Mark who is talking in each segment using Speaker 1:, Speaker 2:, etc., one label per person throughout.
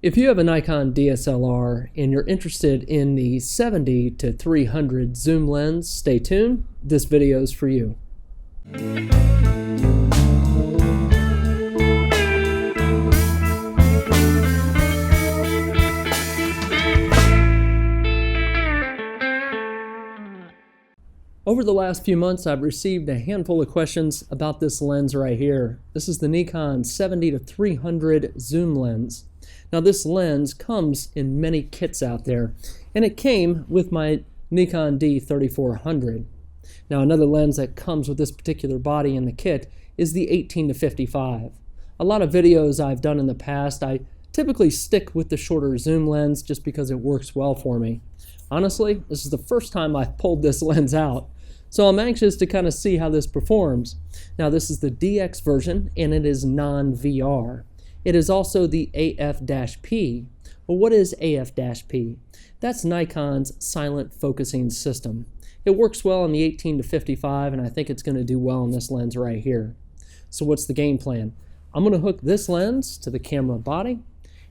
Speaker 1: If you have a Nikon DSLR and you're interested in the 70 to 300 zoom lens, stay tuned. This video is for you. Over the last few months, I've received a handful of questions about this lens right here. This is the Nikon 70 to 300 zoom lens. Now this lens comes in many kits out there, and it came with my Nikon D3400. Now another lens that comes with this particular body in the kit is the 18 to 55. A lot of videos I've done in the past, I typically stick with the shorter zoom lens just because it works well for me. Honestly, this is the first time I've pulled this lens out, so I'm anxious to kind of see how this performs. Now this is the DX version, and it is non-VR. It is also the AF-P. Well, what is AF-P? That's Nikon's silent focusing system. It works well on the 18 to 55, and I think it's going to do well on this lens right here. So what's the game plan? I'm going to hook this lens to the camera body,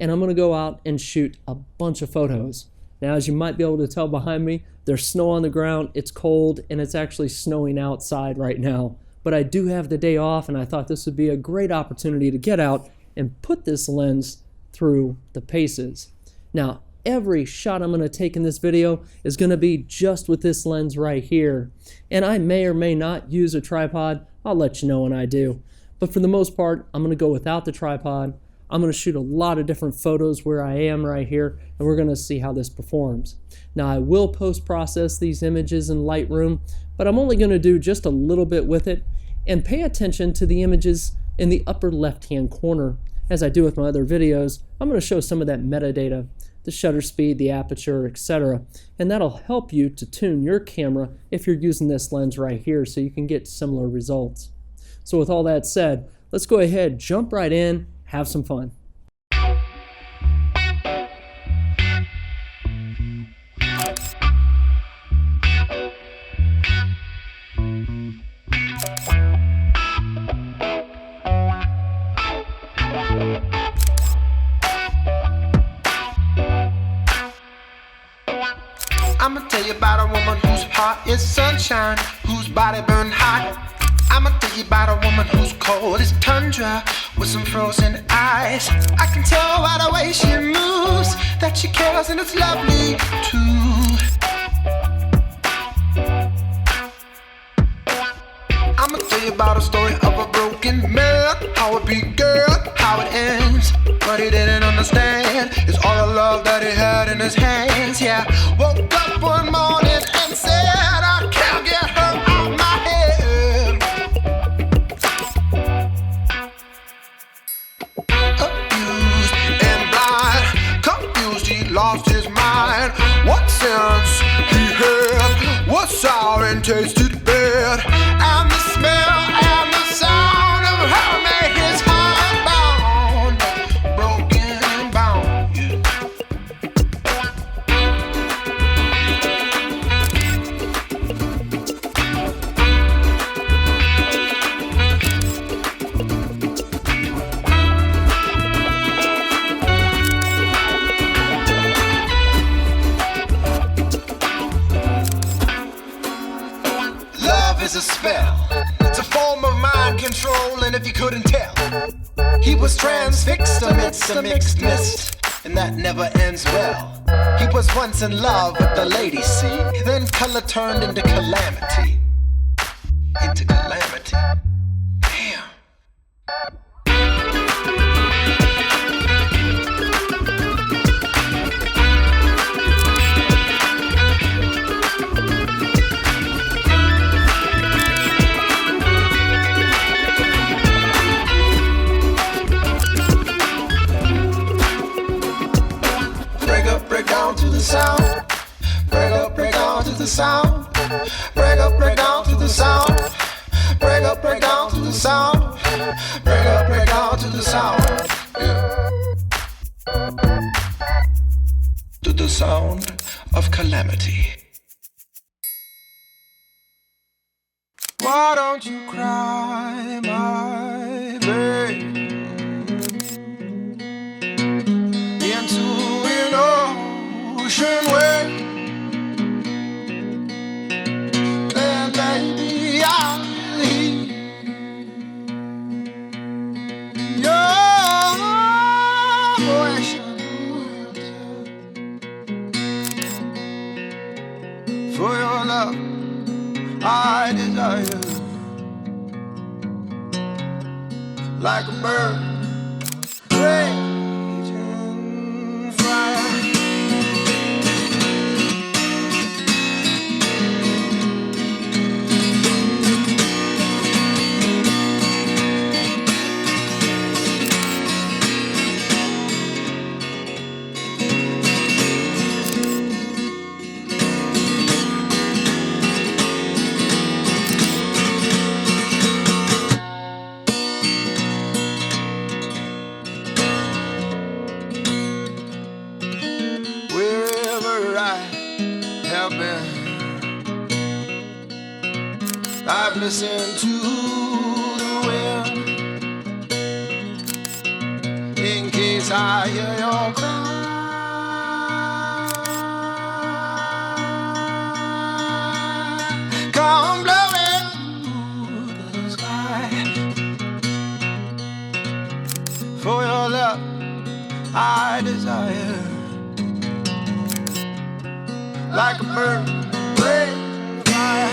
Speaker 1: and I'm going to go out and shoot a bunch of photos. Now, as you might be able to tell behind me, there's snow on the ground, it's cold, and it's actually snowing outside right now. But I do have the day off, and I thought this would be a great opportunity to get out and put this lens through the paces. Now, every shot I'm going to take in this video is going to be just with this lens right here. And I may or may not use a tripod. I'll let you know when I do. But for the most part, I'm going to go without the tripod. I'm going to shoot a lot of different photos where I am right here, and we're going to see how this performs. Now, I will post-process these images in Lightroom, but I'm only going to do just a little bit with it, and pay attention to the images in the upper left-hand corner. As I do with my other videos, I'm going to show some of that metadata, the shutter speed, the aperture, etc., and that'll help you to tune your camera if you're using this lens right here so you can get similar results. So with all that said, let's go ahead, jump right in, have some fun.
Speaker 2: I'ma tell you about a woman whose heart is sunshine, whose body burned hot. I'ma tell you about a woman who's cold as tundra, with some frozen eyes. I can tell by the way she moves that she cares, and it's lovely too. I'ma tell you about a story of a broken man, how it began, how it ends. What he didn't understand is all the love that he had in his hands. Yeah, woke up one morning and said, I can't get her out my head. Abused and blind, confused, he lost his mind. What sense he had was sour and tasted bad, and the smell and the sound of her made his heart bound, broken bound. Yeah. Love is a spell, it's a form of mind control, and if you couldn't tell, he was transfixed amidst a mixed mist, and that never ends well. He was once in love with the lady, see, then color turned into calamity. Into calamity. Damn. Break down to the sound. Break up, break down to the sound. Break up, break down to the sound. Break up, break down to the sound. Break up, break down to the sound. Yeah. To the sound of calamity. Why don't you cry, my baby? For your love, I desire, like a bird, raging fire. Wherever I have been, I've listened to the wind in case I hear your cry. Come blowing through the sky. For your love, I desire, like a bird, raging fire.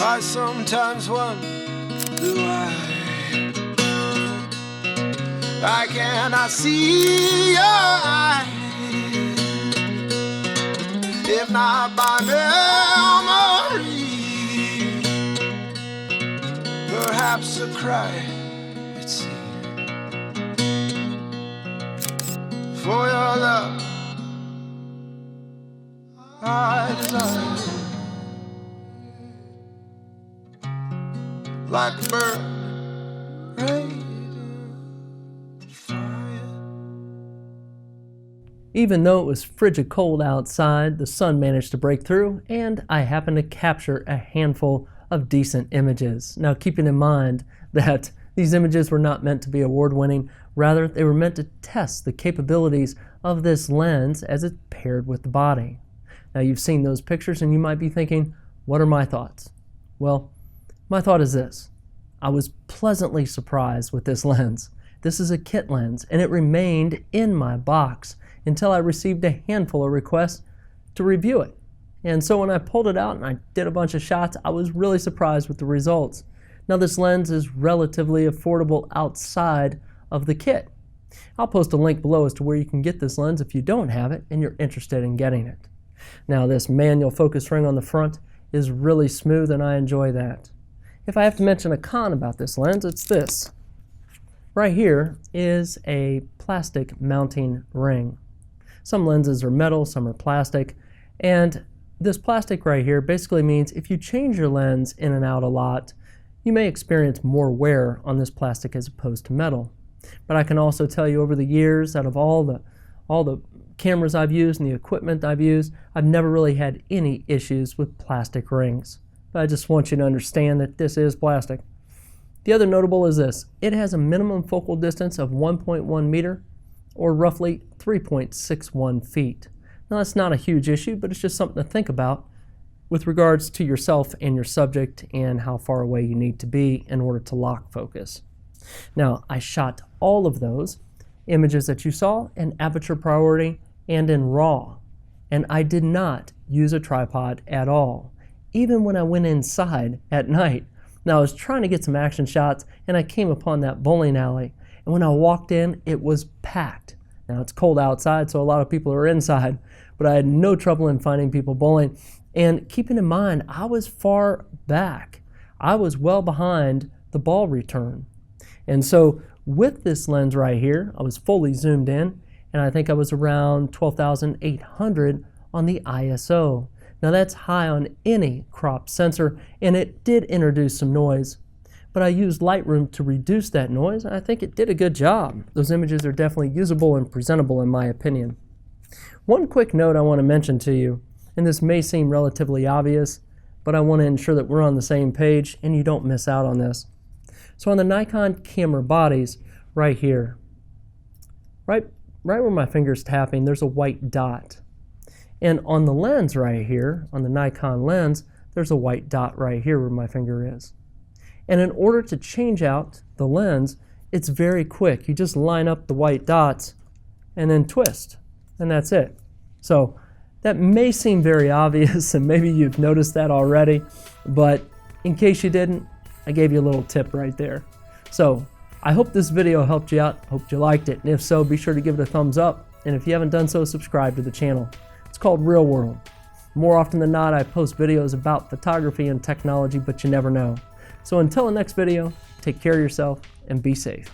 Speaker 2: I sometimes wonder I cannot see your eyes, if not by memory, perhaps a cry at sea. For your love, I desire, like a bird,
Speaker 1: Even though it was frigid cold outside, the sun managed to break through, and I happened to capture a handful of decent images. Now, keeping in mind that these images were not meant to be award-winning, rather they were meant to test the capabilities of this lens as it's paired with the body. Now, you've seen those pictures and you might be thinking, what are my thoughts? Well, my thought is this. I was pleasantly surprised with this lens. This is a kit lens, and it remained in my box until I received a handful of requests to review it. And so when I pulled it out and I did a bunch of shots, I was really surprised with the results. Now, this lens is relatively affordable outside of the kit. I'll post a link below as to where you can get this lens if you don't have it and you're interested in getting it. Now, this manual focus ring on the front is really smooth, and I enjoy that. If I have to mention a con about this lens, it's this. Right here is a plastic mounting ring. Some lenses are metal, some are plastic, and this plastic right here basically means if you change your lens in and out a lot, you may experience more wear on this plastic as opposed to metal. But I can also tell you over the years, out of all the cameras I've used and the equipment I've used, I've never really had any issues with plastic rings. But I just want you to understand that this is plastic. The other notable is this. It has a minimum focal distance of 1.1 meter, or roughly 3.61 feet. Now, that's not a huge issue, but it's just something to think about with regards to yourself and your subject and how far away you need to be in order to lock focus. Now, I shot all of those images that you saw in aperture priority and in RAW, and I did not use a tripod at all, even when I went inside at night. Now, I was trying to get some action shots, and I came upon that bowling alley, and when I walked in, it was packed. Now, it's cold outside, so a lot of people are inside, but I had no trouble in finding people bowling. And keeping in mind, I was far back. I was well behind the ball return. And so with this lens right here, I was fully zoomed in, and I think I was around 12,800 on the ISO. Now, that's high on any crop sensor, and it did introduce some noise. But I used Lightroom to reduce that noise, and I think it did a good job. Those images are definitely usable and presentable in my opinion. One quick note I want to mention to you, and this may seem relatively obvious, but I want to ensure that we're on the same page and you don't miss out on this. So on the Nikon camera bodies, right here, right where my finger's tapping, there's a white dot. And on the lens right here, on the Nikon lens, there's a white dot right here where my finger is. And in order to change out the lens, it's very quick. You just line up the white dots and then twist, and that's it. So that may seem very obvious, and maybe you've noticed that already, but in case you didn't, I gave you a little tip right there. So I hope this video helped you out. Hope you liked it, and if so, be sure to give it a thumbs up, and if you haven't done so, subscribe to the channel. It's called Real World. More often than not, I post videos about photography and technology, but you never know. So until the next video, take care of yourself and be safe.